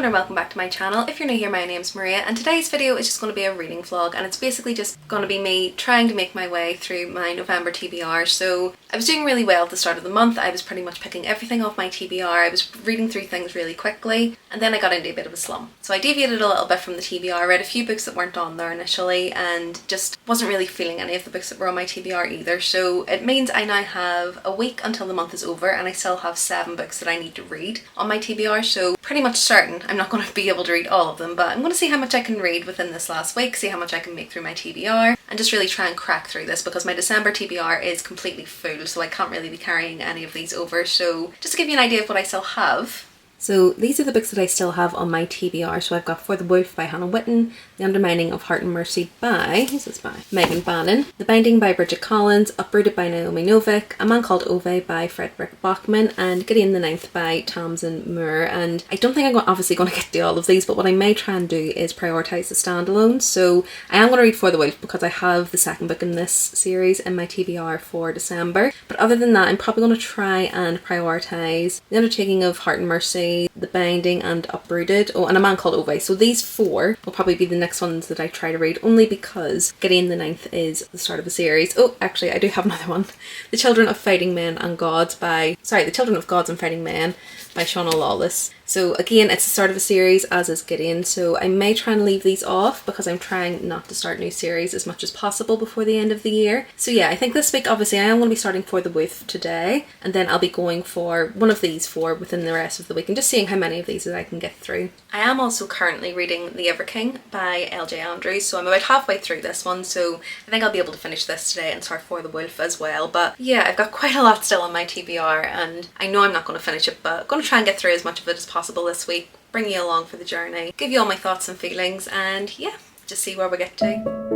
and welcome back to my channel. If you're new here, my name's Maria and today's video is just going to be a reading vlog, and it's basically just going to be me trying to make my way through my November TBR. So I was doing really well at the start of the month. I was pretty much picking everything off my TBR. I was reading through things really quickly, and then I got into a bit of a slump. So I deviated a little bit from the TBR, read a few books that weren't on there initially, and just wasn't really feeling any of the books that were on my TBR either. So it means I now have a week until the month is over and I still have 7 books that I need to read on my TBR. So pretty much certain I'm not going to be able to read all of them, but I'm going to see how much I can read within this last week, see how much I can make through my TBR, and just really try and crack through this because my December TBR is completely full, so I can't really be carrying any of these over. So just to give you an idea of what I still have. So these are the books that I still have on my TBR. So I've got For the Wolf by Hannah Whitten, The Undermining of Heart and Mercy by, who's this by? Megan Bannon, The Binding by Bridget Collins, Uprooted by Naomi Novik, A Man Called Ove by Frederick Bachman, and Gideon the Ninth by Tamsin Moore. And I don't think I'm obviously going to get to all of these, but what I may try and do is prioritise the standalones. So I am going to read For the Wolf because I have the second book in this series in my TBR for December. But other than that, I'm probably going to try and prioritise The Undertaking of Heart and Mercy, The Binding and Uprooted, and A Man Called Ove. So these 4 will probably be the next ones that I try to read, only because Gideon the Ninth is the start of a series. Oh, actually I do have another one. The Children of Fighting Men and Gods by, The Children of Gods and Fighting Men by Shauna Lawless. So again, it's the start of a series, as is Gideon, so I may try and leave these off because I'm trying not to start new series as much as possible before the end of the year. So yeah, I think this week obviously I am going to be starting For the Wolf today, and then I'll be going for one of these 4 within the rest of the week and just seeing how many of these that I can get through. I am also currently reading The Ever King by LJ Andrews, so I'm about halfway through this one, so I think I'll be able to finish this today and start For the Wolf as well. But yeah, I've got quite a lot still on my TBR and I know I'm not going to finish it, but I'm going to try and get through as much of it as possible this week, bring you along for the journey, give you all my thoughts and feelings, and yeah, just see where we get to.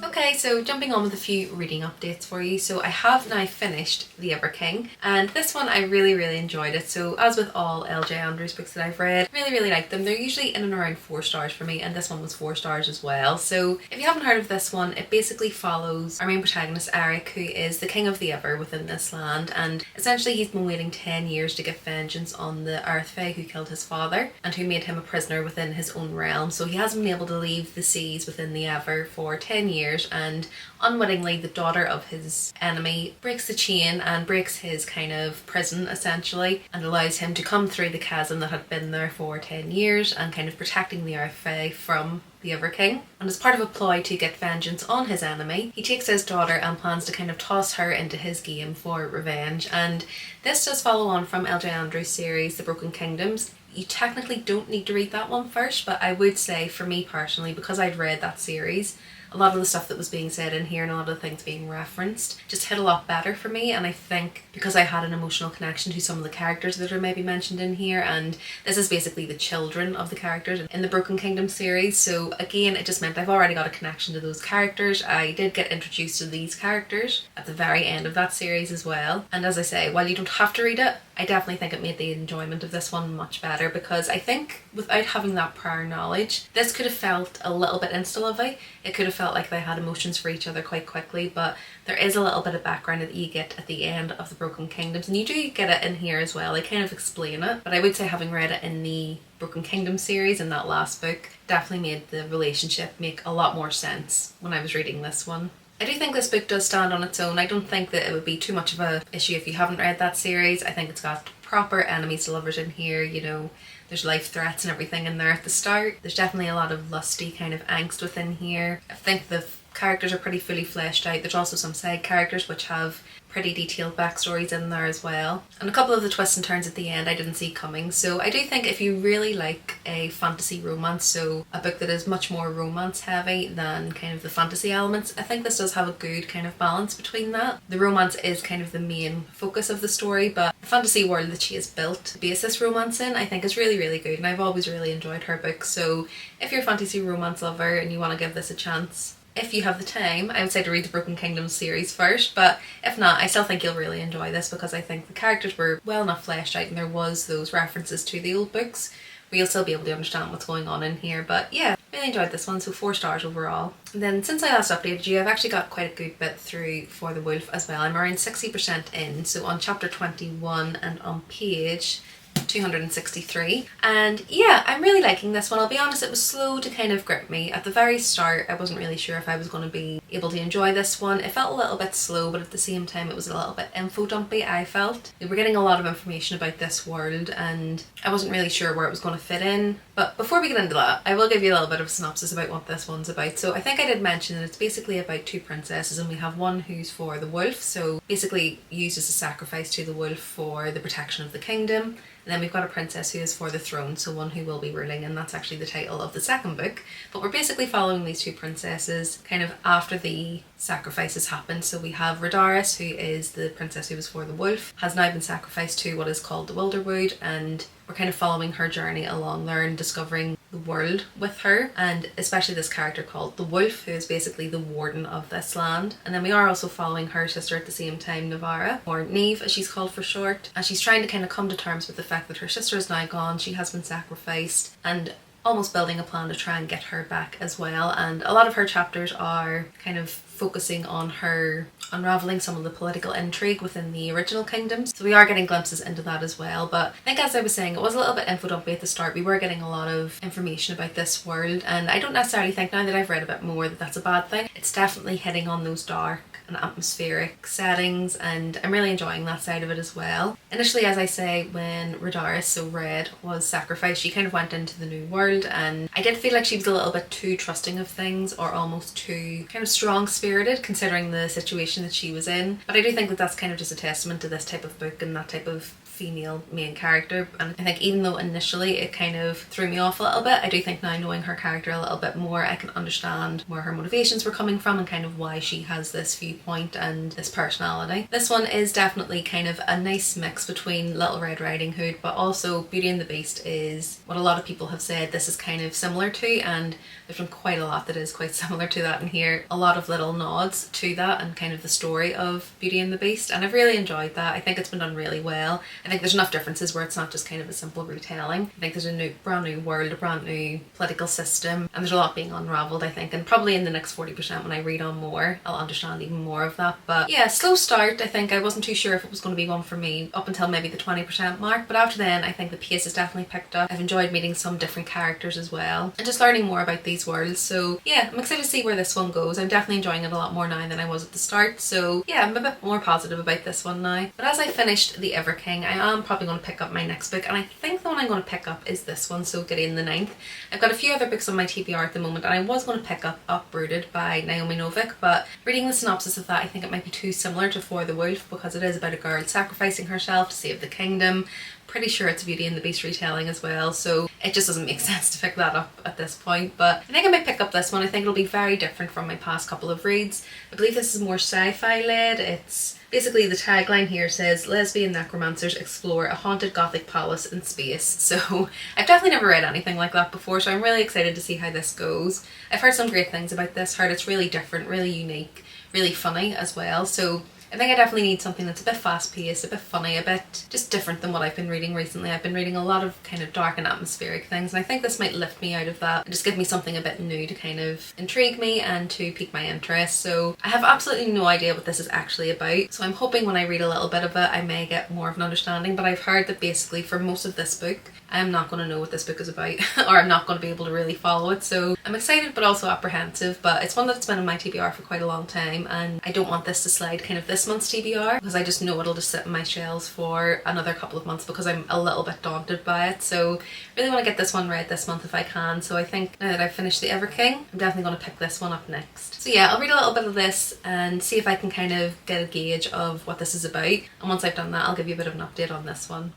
Okay, so jumping on with a few reading updates for you. So I have now finished The Ever King, and this one I really enjoyed it. So as with all LJ Andrews books that I've read, really like them. They're usually in and around 4 stars for me, and this one was 4 stars as well. So if you haven't heard of this one, it basically follows our main protagonist Eric, who is the king of the Ever within this land, and essentially he's been waiting 10 years to get vengeance on the Earthfae who killed his father and who made him a prisoner within his own realm. So he hasn't been able to leave the seas within the Ever for 10 years, and unwittingly the daughter of his enemy breaks the chain and breaks his kind of prison essentially, and allows him to come through the chasm that had been there for 10 years and kind of protecting the Earthfae from the Ever King. And as part of a ploy to get vengeance on his enemy, he takes his daughter and plans to kind of toss her into his game for revenge. And this does follow on from LJ Andrews' series The Broken Kingdoms. You technically don't need to read that one first, but I would say for me personally, because I'd read that series, a lot of the stuff that was being said in here and a lot of the things being referenced just hit a lot better for me. And I think because I had an emotional connection to some of the characters that are maybe mentioned in here, and this is basically the children of the characters in the Broken Kingdom series, so again it just meant I've already got a connection to those characters. I did get introduced to these characters at the very end of that series as well, and as I say, while you don't have to read it, I definitely think it made the enjoyment of this one much better, because I think without having that prior knowledge, this could have felt a little bit insta-lovey. It could have felt like they had emotions for each other quite quickly, but there is a little bit of background that you get at the end of the Broken Kingdoms, and you do get it in here as well. They kind of explain it, but I would say having read it in the Broken Kingdom series in that last book definitely made the relationship make a lot more sense when I was reading this one. I do think this book does stand on its own. I don't think that it would be too much of a issue if you haven't read that series. I think it's got proper enemies to lovers in here, you know, there's life threats and everything in there at the start. There's definitely a lot of lusty kind of angst within here. I think the characters are pretty fully fleshed out. There's also some side characters which have pretty detailed backstories in there as well. And a couple of the twists and turns at the end I didn't see coming. So I do think if you really like a fantasy romance, so a book that is much more romance heavy than kind of the fantasy elements, I think this does have a good kind of balance between that. The romance is kind of the main focus of the story, but the fantasy world that she has built to base this romance in I think is really, really good, and I've always really enjoyed her books. So if you're a fantasy romance lover and you want to give this a chance, if you have the time, I would say to read the Broken Kingdoms series first, but if not, I still think you'll really enjoy this because I think the characters were well enough fleshed out and there was those references to the old books where you'll still be able to understand what's going on in here. But yeah, really enjoyed this one, so 4 stars overall. And then since I last updated you, I've actually got quite a good bit through For the Wolf as well. I'm around 60% in, so on chapter 21 and on page 263, and yeah, I'm really liking this one. I'll be honest, it was slow to kind of grip me. At the very start I wasn't really sure if I was going to be able to enjoy this one. It felt a little bit slow, but at the same time it was a little bit info dumpy. I felt we were getting a lot of information about this world and I wasn't really sure where it was going to fit in. But before we get into that, I will give you a little bit of a synopsis about what this one's about. So I think I did mention that it's basically about 2 princesses, and we have one who's for the wolf, so basically used as a sacrifice to the wolf for the protection of the kingdom. And then we've got a princess who is for the throne, so one who will be ruling, and that's actually the title of the second book. But we're basically following these 2 princesses kind of after the sacrifices happened. So we have Radaris, who is the princess who was for the wolf, has now been sacrificed to what is called the Wilderwood, and we're kind of following her journey along there and discovering the world with her, and especially this character called the Wolf, who is basically the warden of this land. And then we are also following her sister at the same time, Navara, or Neve as she's called for short, and she's trying to kind of come to terms with the fact that her sister is now gone, she has been sacrificed, and almost building a plan to try and get her back as well. And a lot of her chapters are kind of focusing on her unraveling some of the political intrigue within the original kingdoms, so we are getting glimpses into that as well. But I think, as I was saying, it was a little bit info dumpy at the start. We were getting a lot of information about this world, and I don't necessarily think, now that I've read a bit more, that that's a bad thing. It's definitely hitting on those dark and atmospheric settings, and I'm really enjoying that side of it as well. Initially, as I say, when Radaris, so Red, was sacrificed, she kind of went into the new world, and I did feel like she was a little bit too trusting of things, or almost too kind of strong-spirited considering the situation that she was in. But I do think that that's kind of just a testament to this type of book and that type of female main character. And I think even though initially it kind of threw me off a little bit, I do think now, knowing her character a little bit more, I can understand where her motivations were coming from and kind of why she has this viewpoint and this personality. This one is definitely kind of a nice mix between Little Red Riding Hood, but also Beauty and the Beast is what a lot of people have said this is kind of similar to, and there's been quite a lot that is quite similar to that in here. A lot of little nods to that and kind of the story of Beauty and the Beast, and I've really enjoyed that. I think it's been done really well. I think there's enough differences where it's not just kind of a simple retelling. I think there's a brand new world, a brand new political system, and there's a lot being unravelled, I think, and probably in the next 40% when I read on more, I'll understand even more of that. But yeah, slow start. I think I wasn't too sure if it was going to be one for me up until maybe the 20% mark, but after then I think the pace has definitely picked up. I've enjoyed meeting some different characters as well and just learning more about these worlds. So yeah, I'm excited to see where this one goes. I'm definitely enjoying it a lot more now than I was at the start, so yeah, I'm a bit more positive about this one now. But as I finished The Ever King, I am probably going to pick up my next book, and I think the one I'm going to pick up is this one, so Gideon the Ninth. I've got a few other books on my TBR at the moment, and I was going to pick up Uprooted by Naomi Novik, but reading the synopsis of that, I think it might be too similar to For the Wolf, because it is about a girl sacrificing herself to save the kingdom. Pretty sure it's a Beauty and the Beast retelling as well, so it just doesn't make sense to pick that up at this point. But I think I might pick up this one. I think it'll be very different from my past couple of reads. I believe this is more sci-fi led. It's basically, the tagline here says lesbian necromancers explore a haunted gothic palace in space. So I've definitely never read anything like that before, so I'm really excited to see how this goes. I've heard some great things about this, heard it's really different, really unique, really funny as well, so I think I definitely need something that's a bit fast-paced, a bit funny, a bit just different than what I've been reading recently. I've been reading a lot of kind of dark and atmospheric things, and I think this might lift me out of that and just give me something a bit new to kind of intrigue me and to pique my interest. So I have absolutely no idea what this is actually about, so I'm hoping when I read a little bit of it I may get more of an understanding. But I've heard that basically for most of this book I'm not going to know what this book is about or I'm not going to be able to really follow it, so I'm excited but also apprehensive. But it's one that's been on my TBR for quite a long time, and I don't want this to slide kind of this this month's TBR because I just know it'll just sit in my shelves for another couple of months because I'm a little bit daunted by it. So really want to get this one read this month if I can. So I think now that I've finished The Ever King, I'm definitely going to pick this one up next. So yeah, I'll read a little bit of this and see if I can kind of get a gauge of what this is about. And once I've done that, I'll give you a bit of an update on this one.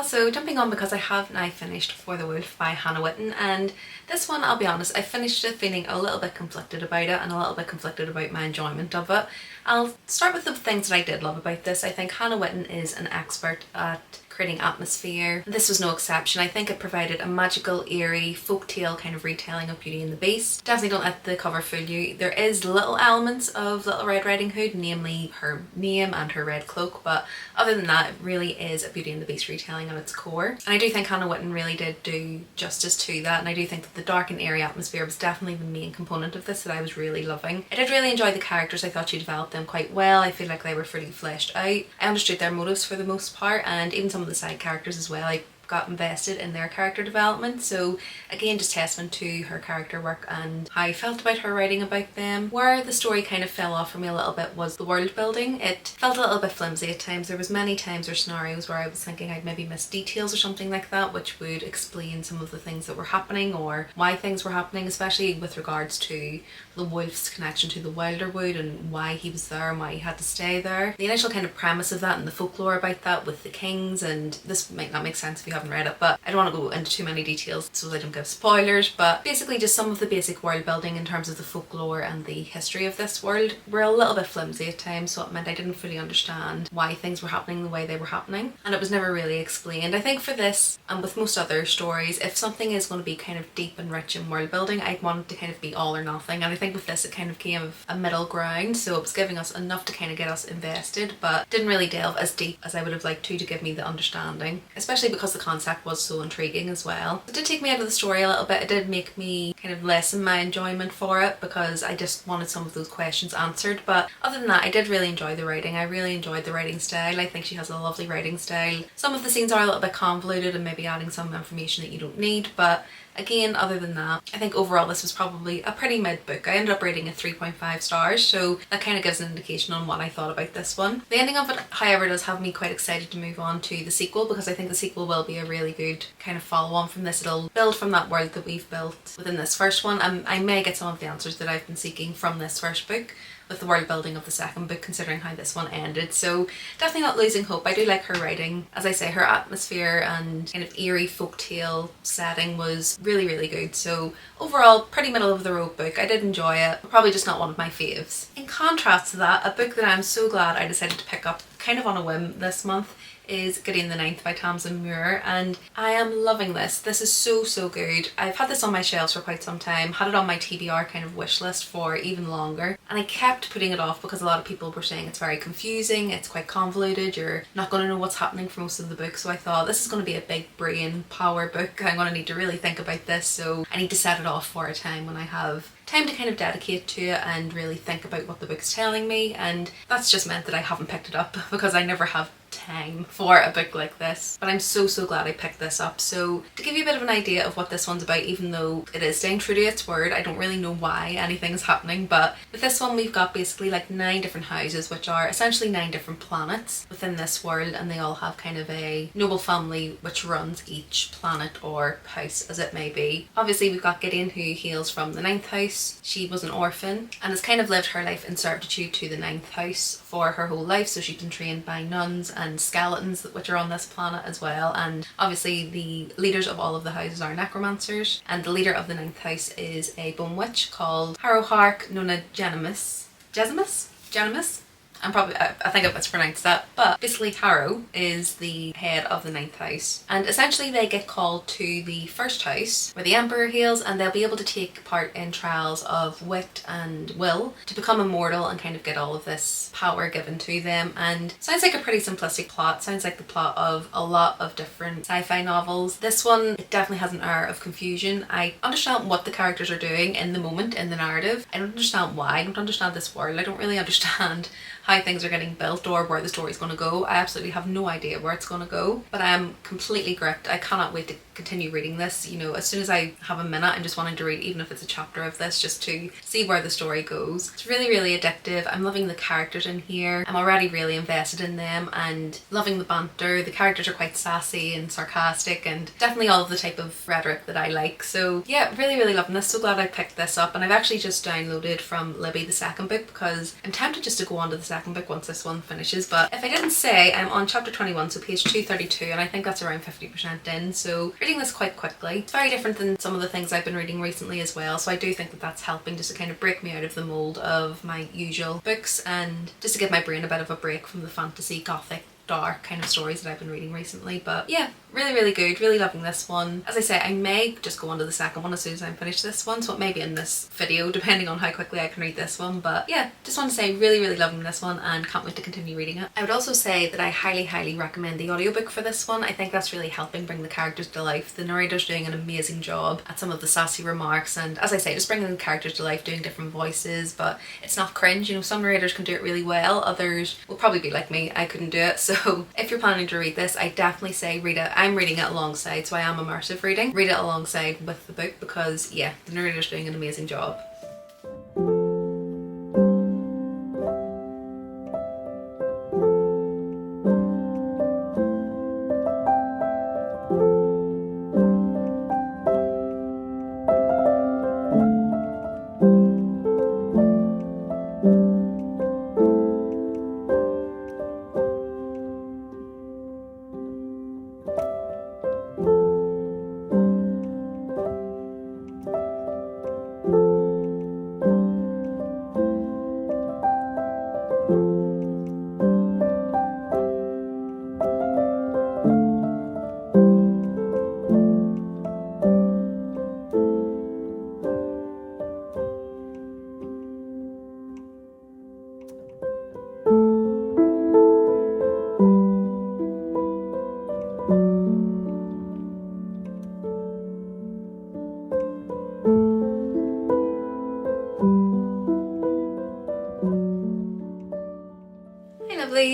So jumping on because I have now finished For the Wolf by Hannah Witton, and this one, I'll be honest, I finished it feeling a little bit conflicted about it and a little bit conflicted about my enjoyment of it. I'll start with the things that I did love about this. I think Hannah Witton is an expert at creating atmosphere. This was no exception. I think it provided a magical, eerie, folktale kind of retelling of Beauty and the Beast. Definitely don't let the cover fool you. There is little elements of Little Red Riding Hood, namely her name and her red cloak, but other than that, it really is a Beauty and the Beast retelling at its core. And I do think Hannah Witton really did do justice to that, and I do think that the dark and eerie atmosphere was definitely the main component of this that I was really loving. I did really enjoy the characters. I thought she developed them quite well. I feel like they were fully fleshed out. I understood their motives for the most part, and even some of the side characters as well. I got invested in their character development, so again, just testament to her character work and how I felt about her writing about them. Where the story kind of fell off for me a little bit was the world building. It felt a little bit flimsy at times. There was many times or scenarios where I was thinking I'd maybe missed details or something like that, which would explain some of the things that were happening or why things were happening, especially with regards to the wolf's connection to the Wilderwood and why he was there and why he had to stay there. The initial kind of premise of that and the folklore about that with the kings, and this might not make sense if you haven't read it, but I don't want to go into too many details so I don't give spoilers, but basically just some of the basic world building in terms of the folklore and the history of this world were a little bit flimsy at times, so it meant I didn't fully understand why things were happening the way they were happening, and it was never really explained. I think for this, and with most other stories, if something is going to be kind of deep and rich in world building, I want it to kind of be all or nothing, and I think with this it kind of came of a middle ground, so it was giving us enough to kind of get us invested, but didn't really delve as deep as I would have liked to give me the understanding, especially because the concept was so intriguing as well. It did take me out of the story a little bit. It did make me kind of lessen my enjoyment for it because I just wanted some of those questions answered, but other than that, I did really enjoy the writing. I really enjoyed the writing style. I think she has a lovely writing style. Some of the scenes are a little bit convoluted and maybe adding some information that you don't need, but again, other than that, I think overall this was probably a pretty mid book. I ended up rating it 3.5 stars, so that kind of gives an indication on what I thought about this one. The ending of it, however, does have me quite excited to move on to the sequel, because I think the sequel will be a really good kind of follow on from this. It'll build from that world that we've built within this first one, and I may get some of the answers that I've been seeking from this first book with the world building of the second book, considering how this one ended. So definitely not losing hope. I do like her writing. As I say, her atmosphere and kind of eerie folktale setting was really, really good. So overall, pretty middle of the road book. I did enjoy it, but probably just not one of my faves. In contrast to that, a book that I'm so glad I decided to pick up kind of on a whim this month is Gideon the Ninth by Tamsin Muir, and I am loving this. This is so good. I've had this on my shelves for quite some time, had it on my TBR kind of wish list for even longer, and I kept putting it off because a lot of people were saying it's very confusing, it's quite convoluted, you're not going to know what's happening for most of the book. So I thought this is going to be a big brain power book. I'm going to need to really think about this, so I need to set it off for a time when I have time to kind of dedicate to it and really think about what the book's telling me, and that's just meant that I haven't picked it up because I never have time for a book like this, but I'm so glad I picked this up. So to give you a bit of an idea of what this one's about, even though it is staying true to its word, I don't really know why anything's happening, but with this one we've got basically like 9 different houses, which are essentially 9 different planets within this world, and they all have kind of a noble family which runs each planet or house as it may be. Obviously we've got Gideon, who hails from the 9th house. She was an orphan and has kind of lived her life in servitude to the 9th house for her whole life, so she's been trained by nuns and skeletons which are on this planet as well, and obviously the leaders of all of the houses are necromancers, and the leader of the 9th house is a bone witch called Harrowhark Nonagenimus. Genimus? I think I've mispronounced that, but basically Harrow is the head of the 9th house, and essentially they get called to the 1st house where the Emperor hails, and they'll be able to take part in trials of wit and will to become immortal and kind of get all of this power given to them. And sounds like a pretty simplistic plot, sounds like the plot of a lot of different sci-fi novels. This one, it definitely has an air of confusion. I understand what the characters are doing in the moment in the narrative. I don't understand why, I don't understand this world, I don't really understand how things are getting built or where the story's going to go. I absolutely have no idea where it's going to go, but I am completely gripped. I cannot wait to continue reading this. You know, as soon as I have a minute, I'm just wanting to read, even if it's a chapter of this, just to see where the story goes. It's really addictive. I'm loving the characters in here. I'm already really invested in them and loving the banter. The characters are quite sassy and sarcastic and definitely all of the type of rhetoric that I like. So yeah, really loving this. So glad I picked this up, and I've actually just downloaded from Libby the second book because I'm tempted just to go on to the second book once this one finishes. But if I didn't say, I'm on chapter 21, so page 232, and I think that's around 50% in, so reading this quite quickly. It's very different than some of the things I've been reading recently as well, so I do think that that's helping just to kind of break me out of the mold of my usual books and just to give my brain a bit of a break from the fantasy, gothic, dark kind of stories that I've been reading recently. But yeah, really good, really loving this one. As I say, I may just go on to the second one as soon as I finish this one, so it may be in this video depending on how quickly I can read this one. But yeah, just want to say really loving this one and can't wait to continue reading it. I would also say that I highly recommend the audiobook for this one. I think that's really helping bring the characters to life. The narrator's doing an amazing job at some of the sassy remarks, and as I say, just bringing the characters to life, doing different voices, but it's not cringe. You know, some narrators can do it really well, others will probably be like me, I couldn't do it. So if you're planning to read this, I definitely say read it. I'm reading it alongside, so I am immersive reading. Read it alongside with the book because yeah, the narrator's doing an amazing job.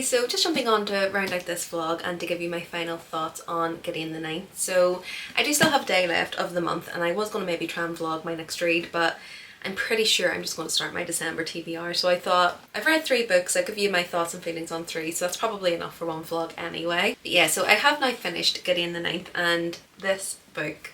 So just jumping on to round out this vlog and to give you my final thoughts on Gideon the Ninth. So I do still have a day left of the month, and I was going to maybe try and vlog my next read, but I'm pretty sure I'm just going to start my December TBR. So I thought, I've read 3 books, I'll give you my thoughts and feelings on 3, so that's probably enough for one vlog anyway. But yeah, so I have now finished Gideon the Ninth, and this book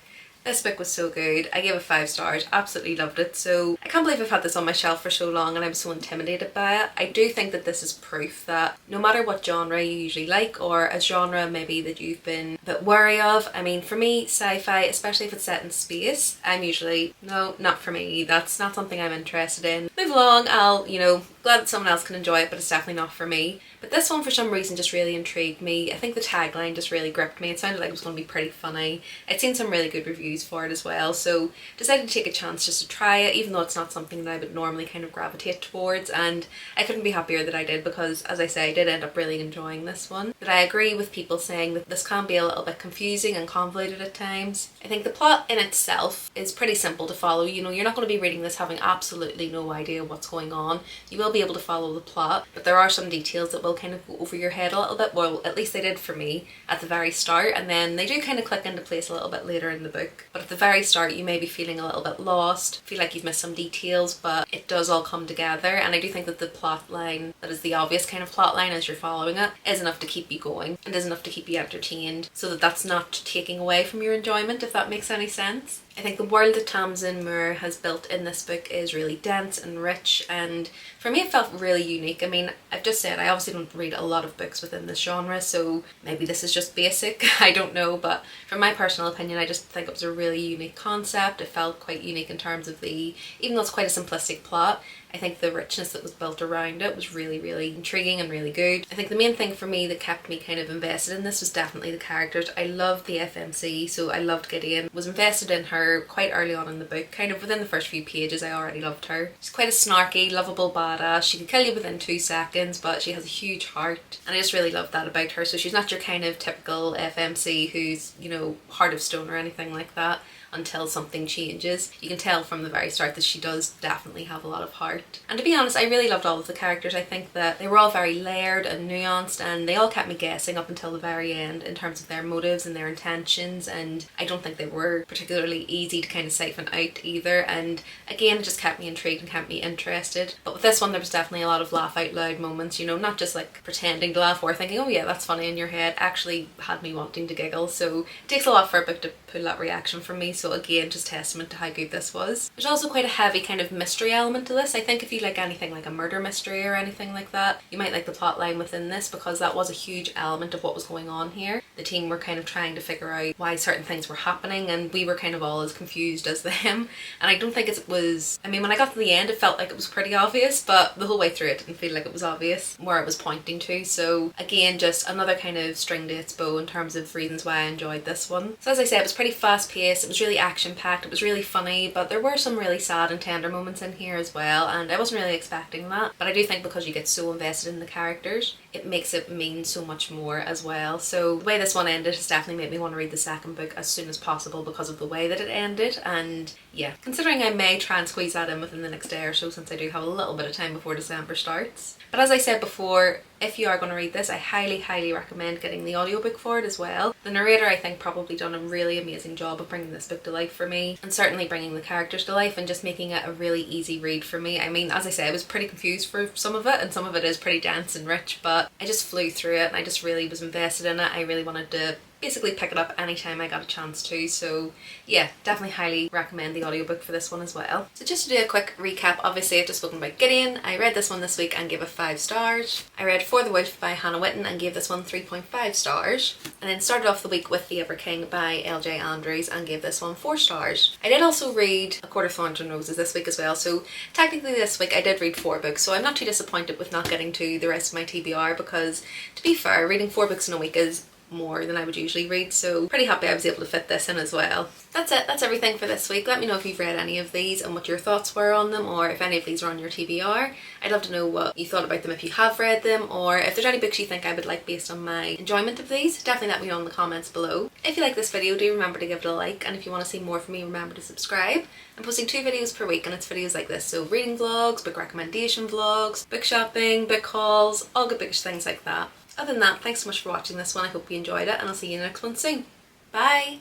was so good. I gave it 5 stars, absolutely loved it. So I can't believe I've had this on my shelf for so long and I was so intimidated by it. I do think that this is proof that no matter what genre you usually like, or a genre maybe that you've been a bit wary of, I mean, for me, sci-fi, especially if it's set in space, I'm usually, no, not for me, that's not something I'm interested in. Move along, I'll, you know, glad that someone else can enjoy it, but it's definitely not for me. But this one for some reason just really intrigued me. I think the tagline just really gripped me. It sounded like it was going to be pretty funny. I'd seen some really good reviews reviews for it as well, so decided to take a chance just to try it, even though it's not something that I would normally kind of gravitate towards, and I couldn't be happier that I did, because as I say, I did end up really enjoying this one. But I agree with people saying that this can be a little bit confusing and convoluted at times. I think the plot in itself is pretty simple to follow. You know, you're not going to be reading this having absolutely no idea what's going on. You will be able to follow the plot, but there are some details that will kind of go over your head a little bit. Well, at least they did for me at the very start, and then they do kind of click into place a little bit later in the book. But at the very start you may be feeling a little bit lost, feel like you've missed some details, but it does all come together, and I do think that the plot line, that is the obvious kind of plot line as you're following it, is enough to keep you going and is enough to keep you entertained, so that that's not taking away from your enjoyment, if that makes any sense. I think the world that Tamsin Muir has built in this book is really dense and rich, and for me it felt really unique. I mean, I've just said I obviously don't read a lot of books within this genre, so maybe this is just basic, I don't know, but from my personal opinion I just think it was a really unique concept. It felt quite unique in terms of even though it's quite a simplistic plot, I think the richness that was built around it was really, really intriguing and really good. I think the main thing for me that kept me kind of invested in this was definitely the characters. I loved the FMC, so I loved Gideon, was invested in her quite early on in the book, kind of within the first few pages I already loved her. She's quite a snarky, lovable badass. She can kill you within 2 seconds, but she has a huge heart, and I just really loved that about her. So she's not your kind of typical FMC who's, you know, heart of stone or anything like that until something changes. You can tell from the very start that she does definitely have a lot of heart. And to be honest, I really loved all of the characters. I think that they were all very layered and nuanced, and they all kept me guessing up until the very end in terms of their motives and their intentions, and I don't think they were particularly easy to kind of siphon out either, and again it just kept me intrigued and kept me interested. But with this one there was definitely a lot of laugh out loud moments, you know, not just like pretending to laugh or thinking, oh yeah, that's funny in your head, actually had me wanting to giggle. So it takes a lot for a book to pull that reaction from me, so again, just testament to how good this was. There's also quite a heavy kind of mystery element to this. I think if you like anything like a murder mystery or anything like that, you might like the plot line within this, because that was a huge element of what was going on here. The team were kind of trying to figure out why certain things were happening, and we were kind of all as confused as them. And I don't think it was, I mean, when I got to the end it felt like it was pretty obvious, but the whole way through it didn't feel like it was obvious where it was pointing to. So again, just another kind of string to its bow in terms of reasons why I enjoyed this one. So as I said, it was pretty fast paced, it was really action packed, it was really funny, but there were some really sad and tender moments in here as well, and I wasn't really expecting that. But I do think because you get so invested in the characters, it makes it mean so much more as well. So the way this one ended has definitely made me want to read the second book as soon as possible because of the way that it ended. And yeah, considering I may try and squeeze that in within the next day or so, since I do have a little bit of time before December starts. But as I said before, if you are going to read this, I highly recommend getting the audiobook for it as well. The narrator, I think, probably done a really amazing job of bringing this book to life for me, and certainly bringing the characters to life and just making it a really easy read for me. I mean, as I say, I was pretty confused for some of it, and some of it is pretty dense and rich, but I just flew through it and I just really was invested in it. I really wanted to basically pick it up anytime I got a chance to. So yeah, definitely highly recommend the audiobook for this one as well. So just to do a quick recap, obviously I've just spoken about Gideon. I read this one this week and gave it 5 stars. I read For the Wolf by Hannah Whitten and gave this one 3.5 stars. And then started off the week with The Ever King by LJ Andrews and gave this one 4 stars. I did also read A Court of Thorns and Roses this week as well, so technically this week I did read 4 books, so I'm not too disappointed with not getting to the rest of my TBR, because to be fair, reading 4 books in a week is more than I would usually read, so pretty happy I was able to fit this in as well. That's it, that's everything for this week. Let me know if you've read any of these and what your thoughts were on them, or if any of these are on your TBR. I'd love to know what you thought about them if you have read them, or if there's any books you think I would like based on my enjoyment of these. Definitely let me know in the comments below. If you like this video, do remember to give it a like, and if you want to see more from me, remember to subscribe. I'm posting 2 videos per week, and it's videos like this, so reading vlogs, book recommendation vlogs, book shopping, book hauls, all good bookish things like that. Other than that, thanks so much for watching this one. I hope you enjoyed it, and I'll see you in the next one soon. Bye!